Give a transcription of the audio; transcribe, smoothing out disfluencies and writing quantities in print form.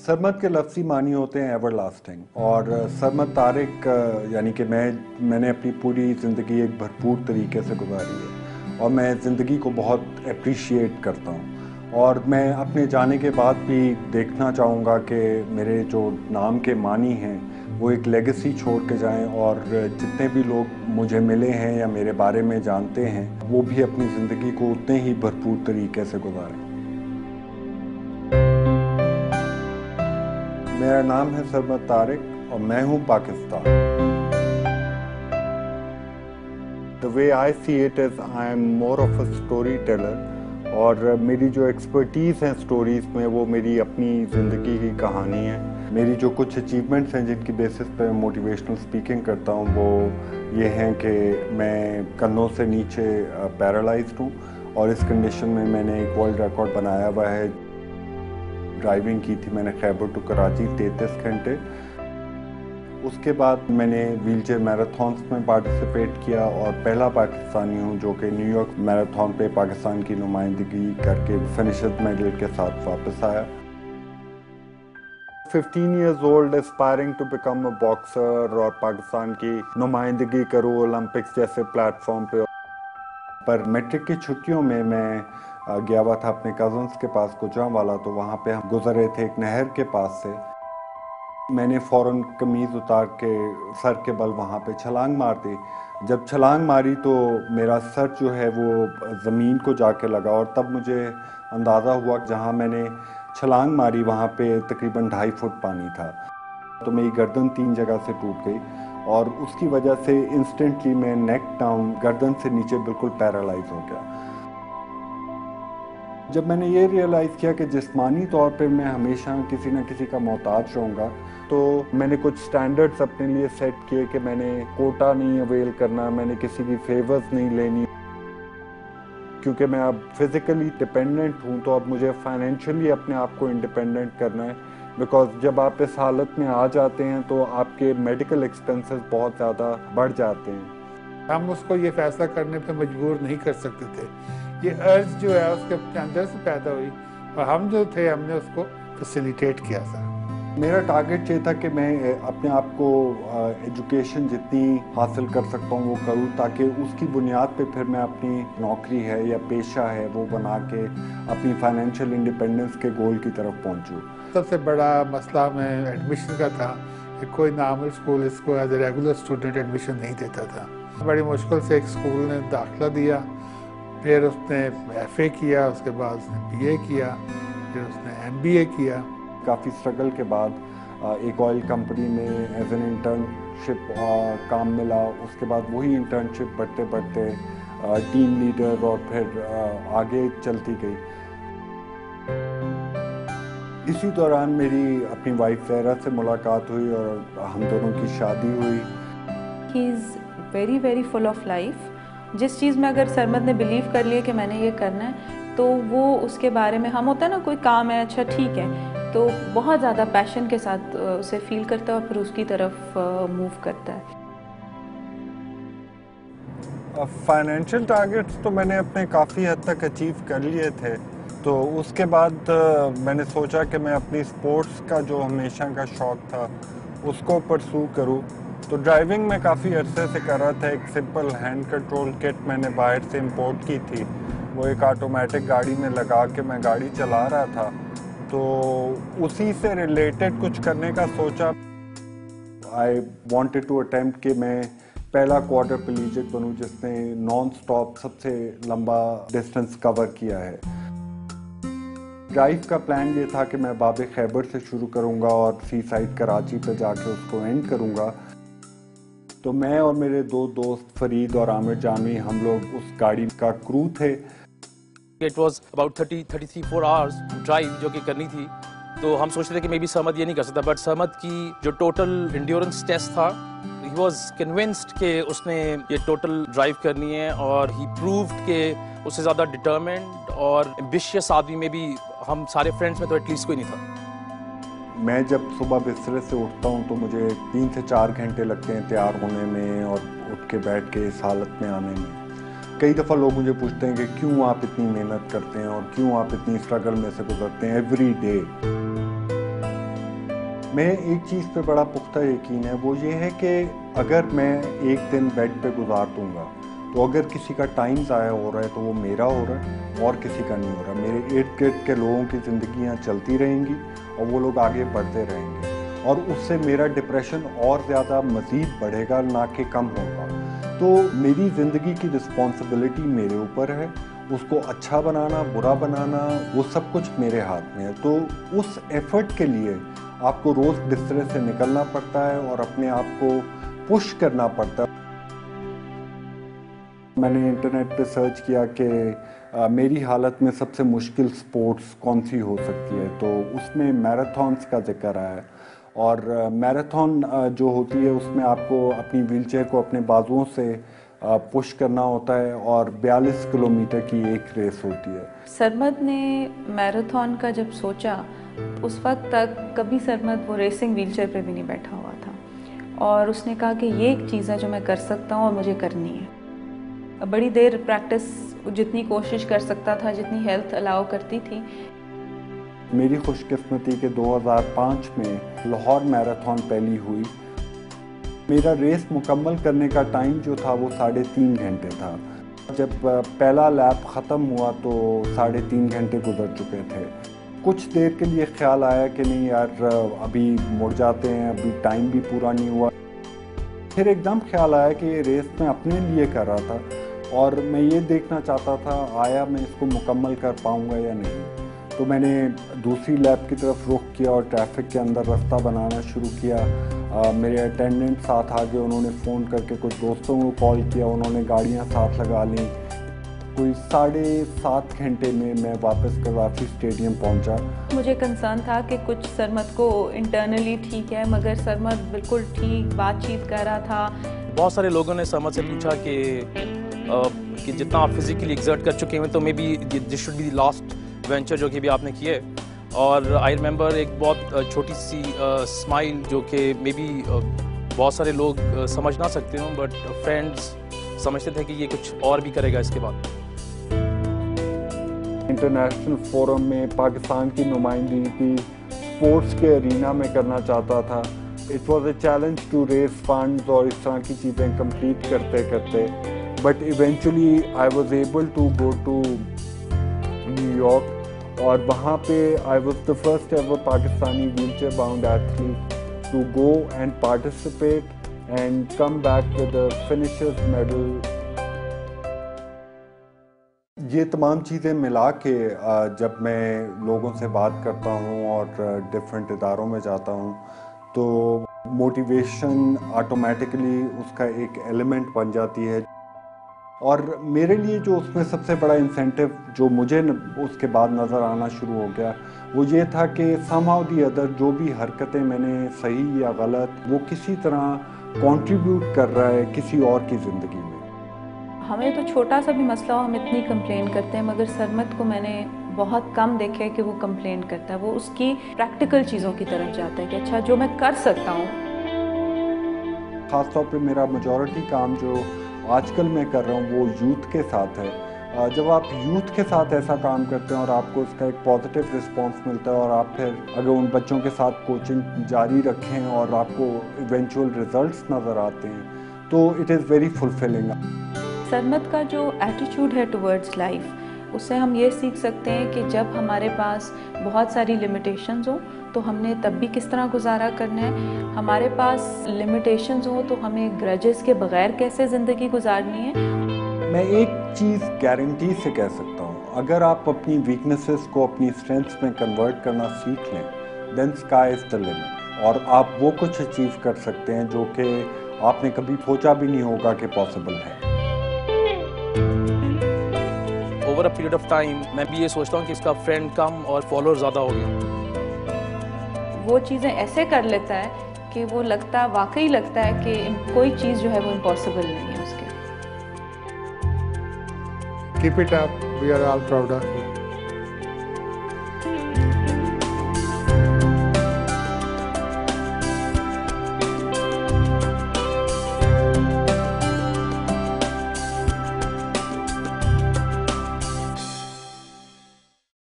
सरमद के लफ्ज़ी मानी होते हैं एवरलास्टिंग। और सरमद तारिक यानी कि मैंने अपनी पूरी ज़िंदगी एक भरपूर तरीके से गुजारी है और मैं ज़िंदगी को बहुत अप्रिशिएट करता हूँ। और मैं अपने जाने के बाद भी देखना चाहूँगा कि मेरे जो नाम के मानी हैं वो एक लेगेसी छोड़ के जाएं और जितने भी लोग मुझे मिले हैं या मेरे बारे में जानते हैं वो भी अपनी ज़िंदगी को उतने ही भरपूर तरीके से गुजारें। मेरा नाम है सरमद तारिक और मैं हूँ Pakistan. The way I see it is I am more of a storyteller और मेरी जो एक्सपर्टीज़ हैं स्टोरीज़ में वो मेरी अपनी ज़िंदगी की कहानी है। मेरी जो कुछ अचीवमेंट्स हैं जिनकी बेसिस पे मोटिवेशनल स्पीकिंग करता हूँ वो ये हैं कि मैं कंधों से नीचे पैरालाइज्ड हूँ और इस कंडीशन में मैंने एक वर्ल्ड रिकॉर्ड बनाया हुआ है। ड्राइविंग की थी मैंने खैबर टू कराची 33 घंटे। उसके बाद मैंने व्हीलचेयर मैराथन्स में पार्टिसिपेट किया और पहला पाकिस्तानी हूँ जो कि न्यूयॉर्क मैराथन पे पाकिस्तान की नुमाइंदगी करके फिनिशर मेडल के साथ वापस आया। 15 years old aspiring to become a boxer और पाकिस्तान की नुमाइंदगी करूँ ओलंपिक्स जैसे प्लेटफॉर्म पे। पर मैट्रिक की छुट्टियों में मैं गया हुआ था अपने कज़न्स के पास गुजरांवाला, तो वहाँ पे हम गुजरे थे एक नहर के पास से। मैंने फ़ौरन कमीज़ उतार के सर के बल वहाँ पे छलांग मार दी। जब छलांग मारी तो मेरा सर जो है वो ज़मीन को जाके लगा और तब मुझे अंदाज़ा हुआ जहाँ मैंने छलांग मारी वहाँ पे तकरीबन 2.5 फुट पानी था। तो मेरी गर्दन 3 जगह से टूट गई और उसकी वजह से इंस्टेंटली मैं नेक डाउन गर्दन से नीचे बिल्कुल पैरालाइज हो गया। जब मैंने ये रियलाइज़ किया कि जिस्मानी तौर पे मैं हमेशा किसी न किसी का मोहताज रहूँगा, तो मैंने कुछ स्टैंडर्ड्स अपने लिए सेट किए कि मैंने कोटा नहीं अवेल करना, मैंने किसी की फेवर्स नहीं लेनी। क्योंकि मैं अब फिज़िकली डिपेंडेंट हूँ तो अब मुझे फाइनेंशियली अपने आप को इंडिपेंडेंट करना है। बिकॉज जब आप इस हालत में आ जाते हैं तो आपके मेडिकल एक्सपेंसेस बहुत ज़्यादा बढ़ जाते हैं। हम उसको ये फैसला करने पे मजबूर नहीं कर सकते थे। ये अर्ज जो है उसके अंदर से पैदा हुई और हम जो थे हमने उसको फैसिलिटेट किया था। मेरा टारगेट ये था कि मैं अपने आप को एजुकेशन जितनी हासिल कर सकता हूँ वो करूँ ताकि उसकी बुनियाद पे फिर मैं अपनी नौकरी है या पेशा है वो बना के अपनी फाइनेंशियल इंडिपेंडेंस के गोल की तरफ पहुँचूँ। सबसे बड़ा मसला मैं एडमिशन का था कि कोई नार्मल स्कूल इसको as a regular student admission नहीं देता था। बड़ी मुश्किल से एक स्कूल ने दाखिला दिया, फिर उसने FA किया, उसके बाद उसने BA किया, फिर उसने MBA किया। काफ़ी स्ट्रगल के बाद एक ऑयल कंपनी में एज एन इंटर्नशिप काम मिला। उसके बाद वही इंटर्नशिप बढ़ते बढ़ते टीम लीडर और फिर आगे चलती गई। इसी दौरान मेरी अपनी वाइफ ज़हरा से मुलाकात हुई और हम दोनों की शादी हुई। He is very very full of life. जिस चीज़ में अगर सरमद ने बिलीव कर लिया कि मैंने ये करना है तो वो उसके बारे में, हम होता है ना कोई काम है अच्छा ठीक है, तो बहुत ज़्यादा पैशन के साथ उसे फील करता है और फिर उसकी तरफ मूव करता है। फाइनेंशियल टारगेट्स तो मैंने अपने काफ़ी हद तक अचीव कर लिए थे। तो उसके बाद मैंने सोचा कि मैं अपनी स्पोर्ट्स का जो हमेशा का शौक़ था उसको परसू करूं। तो ड्राइविंग में काफ़ी अरसे से कर रहा था। एक सिंपल हैंड कंट्रोल किट मैंने बाहर से इंपोर्ट की थी, वो एक ऑटोमेटिक गाड़ी में लगा के मैं गाड़ी चला रहा था। तो उसी से रिलेटेड कुछ करने का सोचा। आई वांटेड टू अटेम्प्ट कि मैं पहला क्वाड्रिपलीजिक बनूं जिसने नॉन स्टॉप सबसे लंबा डिस्टेंस कवर किया है। ड्राइव का प्लान ये था कि मैं बाब खैबर से शुरू करूंगा और सी साइड कराची पे जाके उसको एंड करूंगा। तो मैं और मेरे 2 दोस्त फरीद और आमिर जानवी हम लोग उस गाड़ी का क्रू थे। It was about 33-34 hours drive जो कि करनी थी। तो हम सोचते थे कि मे बी सरमद ये नहीं कर सकता, बट सरमद की जो टोटल इंड्योरेंस टेस्ट था, ही वॉज कन्विंस्ड कि उसने ये टोटल ड्राइव करनी है और ही प्रूव्ड कि उससे ज़्यादा डिटर्मिन्ड और एम्बिशियस आदमी में भी हम सारे फ्रेंड्स में तो एटलीस्ट कोई नहीं था। मैं जब सुबह बिस्तर से उठता हूँ तो मुझे 3 से 4 घंटे लगते हैं तैयार होने में और उठ के बैठ के इस हालत में आने में। कई दफ़ा लोग मुझे पूछते हैं कि क्यों आप इतनी मेहनत करते हैं और क्यों आप इतनी स्ट्रगल में से गुजरते हैं एवरी डे। मैं एक चीज़ पे बड़ा पुख्ता यकीन है, वो ये है कि अगर मैं एक दिन बेड पे गुजार दूंगा तो अगर किसी का टाइम ज़ाया हो रहा है तो वो मेरा हो रहा है और किसी का नहीं हो रहा। मेरे इर्द गिर्द के लोगों की ज़िंदगियाँ चलती रहेंगी और वो लोग आगे बढ़ते रहेंगे और उससे मेरा डिप्रेशन और ज़्यादा मज़ीद बढ़ेगा, ना कि कम होगा। तो मेरी ज़िंदगी की रिस्पॉन्सिबिलिटी मेरे ऊपर है, उसको अच्छा बनाना, बुरा बनाना, वो सब कुछ मेरे हाथ में है। तो उस एफ़र्ट के लिए आपको रोज़ बिस्तर से निकलना पड़ता है और अपने आप को पुश करना पड़ता है। मैंने इंटरनेट पे सर्च किया कि मेरी हालत में सबसे मुश्किल स्पोर्ट्स कौन सी हो सकती है, तो उसमें मैराथन्स का जिक्र आया और मैराथन जो होती है उसमें आपको अपनी व्हीलचेयर को अपने बाजुओं से पुश करना होता है और 42 किलोमीटर की एक रेस होती है। सरमद ने मैराथन का जब सोचा उस वक्त तक कभी सरमद वो रेसिंग व्हीलचेयर पे भी नहीं बैठा हुआ था और उसने कहा कि ये एक चीज़ है जो मैं कर सकता हूँ और मुझे करनी है। बड़ी देर प्रैक्टिस, जितनी कोशिश कर सकता था, जितनी हेल्थ अलाउ करती थी। मेरी खुशकिस्मती के 2005 में लाहौर मैराथन पहली हुई। मेरा रेस मुकम्मल करने का टाइम जो था वो 3.5 घंटे था। जब पहला लैप ख़त्म हुआ तो 3.5 घंटे गुजर चुके थे। कुछ देर के लिए ख्याल आया कि नहीं यार, अभी मुड़ जाते हैं, अभी टाइम भी पूरा नहीं हुआ। फिर एकदम ख्याल आया कि ये रेस मैं अपने लिए कर रहा था और मैं ये देखना चाहता था आया मैं इसको मुकम्मल कर पाऊँगा या नहीं। तो मैंने दूसरी लैब की तरफ रुख किया और ट्रैफिक के अंदर रास्ता बनाना शुरू किया। मेरे अटेंडेंट साथ आ गए, उन्होंने फ़ोन करके कुछ दोस्तों को कॉल किया, उन्होंने गाड़ियां साथ लगा लीं। कोई 7.5 घंटे में मैं वापस कराची स्टेडियम पहुंचा। मुझे कंसर्न था कि कुछ सरमद को इंटरनली ठीक है, मगर सरमद बिल्कुल ठीक बातचीत कर रहा था। बहुत सारे लोगों ने सरमद से पूछा कि जितना आप फिजिकली एग्जर्ट कर चुके हैं तो may be this should be the last venture जो कि भी आपने किए। और आई रिमेंबर एक बहुत छोटी सी स्माइल जो कि मे बी बहुत सारे लोग समझ ना सकते हों, बट फ्रेंड्स समझते थे कि ये कुछ और भी करेगा इसके बाद। इंटरनेशनल फोरम में पाकिस्तान की नुमाइंदगी स्पोर्ट्स के अरीना में करना चाहता था। It was a challenge to raise funds और इस तरह की चीज़ें कंप्लीट करते करते, but eventually I was able to go to New York और वहाँ पे I was the first ever Pakistani wheelchair bound athlete to go and participate and come back with the finishers medal. ये तमाम चीज़ें मिला के जब मैं लोगों से बात करता हूँ और डिफरेंट इदारों में जाता हूँ तो मोटिवेशन ऑटोमेटिकली उसका एक एलिमेंट बन जाती है। और मेरे लिए जो उसमें सबसे बड़ा इंसेंटिव जो मुझे उसके बाद नज़र आना शुरू हो गया वो ये था कि समहाउ दी अदर जो भी हरकतें मैंने सही या गलत, वो किसी तरह कंट्रीब्यूट कर रहा है किसी और की ज़िंदगी में। हमें तो छोटा सा भी मसला हो हम इतनी कंप्लेन करते हैं, मगर सरमद को मैंने बहुत कम देखा है कि वो कंप्लेन करता है। वो उसकी प्रैक्टिकल चीज़ों की तरफ जाता है कि अच्छा जो मैं कर सकता हूँ। ख़ास तौर पे मेरा मेजॉरिटी काम जो आजकल मैं कर रहा हूँ वो यूथ के साथ है। जब आप यूथ के साथ ऐसा काम करते हैं और आपको उसका एक पॉजिटिव रिस्पांस मिलता है और आप फिर अगर उन बच्चों के साथ कोचिंग जारी रखें और आपको इवेंचुअल रिजल्ट्स नज़र आते हैं तो it is very fulfilling. Sarmad का जो एटीट्यूड है टुवर्ड्स लाइफ, उससे हम ये सीख सकते हैं कि जब हमारे पास बहुत सारी लिमिटेशंस हो तो हमने तब भी किस तरह गुजारा करना है। हमारे पास लिमिटेशंस हो तो हमें ग्रजेस के बगैर कैसे ज़िंदगी गुजारनी है। मैं एक चीज़ गारंटी से कह सकता हूँ, अगर आप अपनी वीकनेसेस को अपनी स्ट्रेंथ्स में कन्वर्ट करना सीख लें then sky is the limit और आप वो कुछ अचीव कर सकते हैं जो कि आपने कभी सोचा भी नहीं होगा कि पॉसिबल है। Over a period of time मैं भी ये सोचता हूँ कि इसका फ्रेंड कम और फॉलोअर ज़्यादा हो गया। वो चीज़ें ऐसे कर लेता है कि वो वाकई लगता है कि कोई चीज़ जो है वो इम्पॉसिबल नहीं है उसके। Keep it up. We are all proud of you.